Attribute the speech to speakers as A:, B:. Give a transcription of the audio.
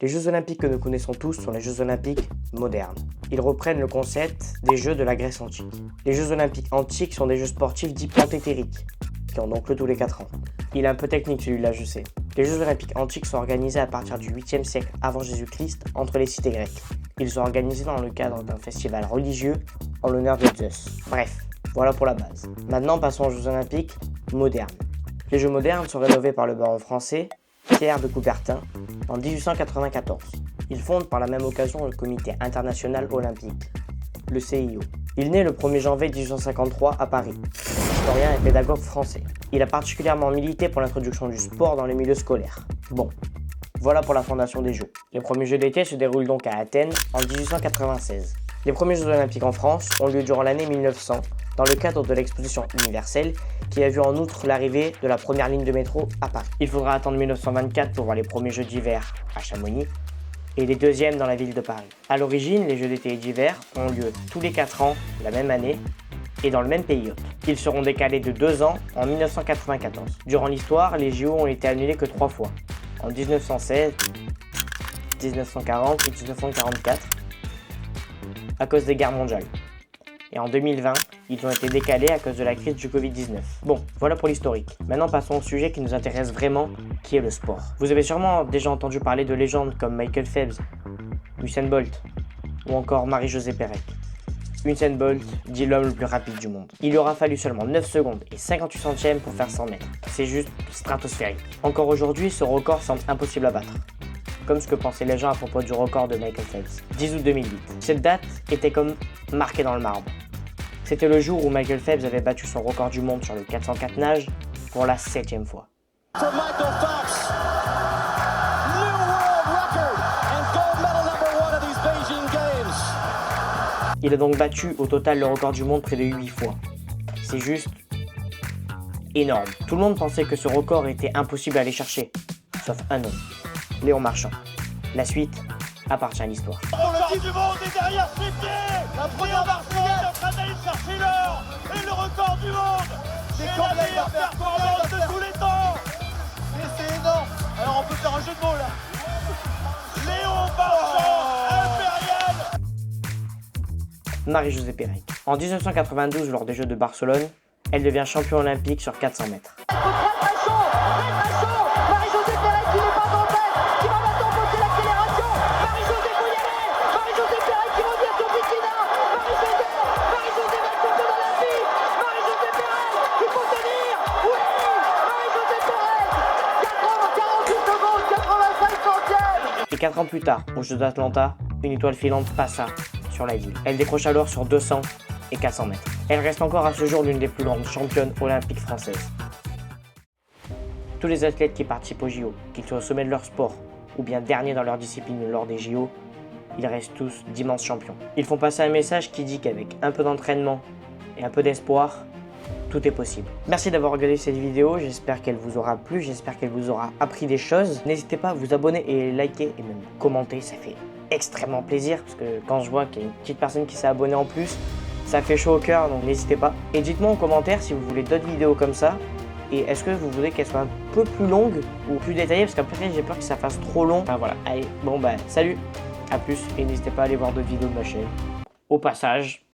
A: Les Jeux Olympiques que nous connaissons tous sont les Jeux Olympiques modernes. Ils reprennent le concept des Jeux de la Grèce antique. Les Jeux Olympiques antiques sont des Jeux sportifs dits panthétériques, qui ont donc lieu tous les 4 ans. Il est un peu technique celui-là, je sais. Les Jeux Olympiques antiques sont organisés à partir du 8e siècle avant Jésus-Christ entre les cités grecques. Ils sont organisés dans le cadre d'un festival religieux en l'honneur de Zeus. Bref, voilà pour la base. Maintenant passons aux Jeux Olympiques modernes. Les Jeux modernes sont rénovés par le baron français Pierre de Coubertin en 1894. Il fonde par la même occasion le Comité international olympique, le CIO. Il naît le 1er janvier 1853 à Paris. Historien et pédagogue français. Il a particulièrement milité pour l'introduction du sport dans les milieux scolaires. Bon, voilà pour la fondation des Jeux. Les premiers Jeux d'été se déroulent donc à Athènes en 1896. Les premiers Jeux olympiques en France ont lieu durant l'année 1900 dans le cadre de l'exposition universelle qui a vu en outre l'arrivée de la première ligne de métro à Paris. Il faudra attendre 1924 pour voir les premiers Jeux d'hiver à Chamonix et les deuxièmes dans la ville de Paris. A l'origine, les Jeux d'été et d'hiver ont lieu tous les 4 ans la même année et dans le même pays hôte. Ils seront décalés de 2 ans en 1994. Durant l'histoire, les JO ont été annulés que 3 fois, en 1916, 1940 et 1944, à cause des guerres mondiales. Et en 2020, ils ont été décalés à cause de la crise du Covid-19. Bon, voilà pour l'historique. Maintenant passons au sujet qui nous intéresse vraiment, qui est le sport. Vous avez sûrement déjà entendu parler de légendes comme Michael Phelps, Usain Bolt ou encore Marie-Josée Pérec. Usain Bolt dit l'homme le plus rapide du monde. Il lui aura fallu seulement 9 secondes et 58 centièmes pour faire 100 mètres. C'est juste stratosphérique. Encore aujourd'hui, ce record semble impossible à battre. Comme ce que pensaient les gens à propos du record de Michael Phelps. 10 août 2008. Cette date était comme marquée dans le marbre. C'était le jour où Michael Phelps avait battu son record du monde sur le 404 nage pour la 7e fois. For Michael Phelps, new world record and gold medal number 1 at these Beijing Games. Il a donc battu au total le record du monde près de 8 fois. C'est juste énorme. Tout le monde pensait que ce record était impossible à aller chercher, sauf un homme, Léon Marchand. La suite appartient à l'histoire.
B: Le record du monde est derrière ses pieds. La première Marseillais est en train d'aller chercher l'or. Et le record du monde, c'est la meilleure performance de tous les temps. Et c'est énorme. Alors on peut faire un jeu de mots là. Léon Marchand, impérial.
A: Marie-Josée Pérec. En 1992, lors des Jeux de Barcelone, elle devient championne olympique sur 400 mètres. Et 4 ans plus tard, aux Jeux d'Atlanta, une étoile filante passa sur la ville. Elle décrocha l'or sur 200 et 400 mètres. Elle reste encore à ce jour l'une des plus grandes championnes olympiques françaises. Tous les athlètes qui participent aux JO, qu'ils soient au sommet de leur sport ou bien derniers dans leur discipline lors des JO, ils restent tous d'immenses champions. Ils font passer un message qui dit qu'avec un peu d'entraînement et un peu d'espoir, tout est possible. Merci d'avoir regardé cette vidéo, j'espère qu'elle vous aura plu, j'espère qu'elle vous aura appris des choses. N'hésitez pas à vous abonner et liker et même commenter, ça fait extrêmement plaisir parce que quand je vois qu'il y a une petite personne qui s'est abonnée en plus, ça fait chaud au cœur, donc n'hésitez pas. Et dites-moi en commentaire si vous voulez d'autres vidéos comme ça et est-ce que vous voulez qu'elles soient un peu plus longues ou plus détaillées parce qu'après j'ai peur que ça fasse trop long. Enfin voilà, allez, bon bah salut, à plus et n'hésitez pas à aller voir d'autres vidéos de ma chaîne. Au passage.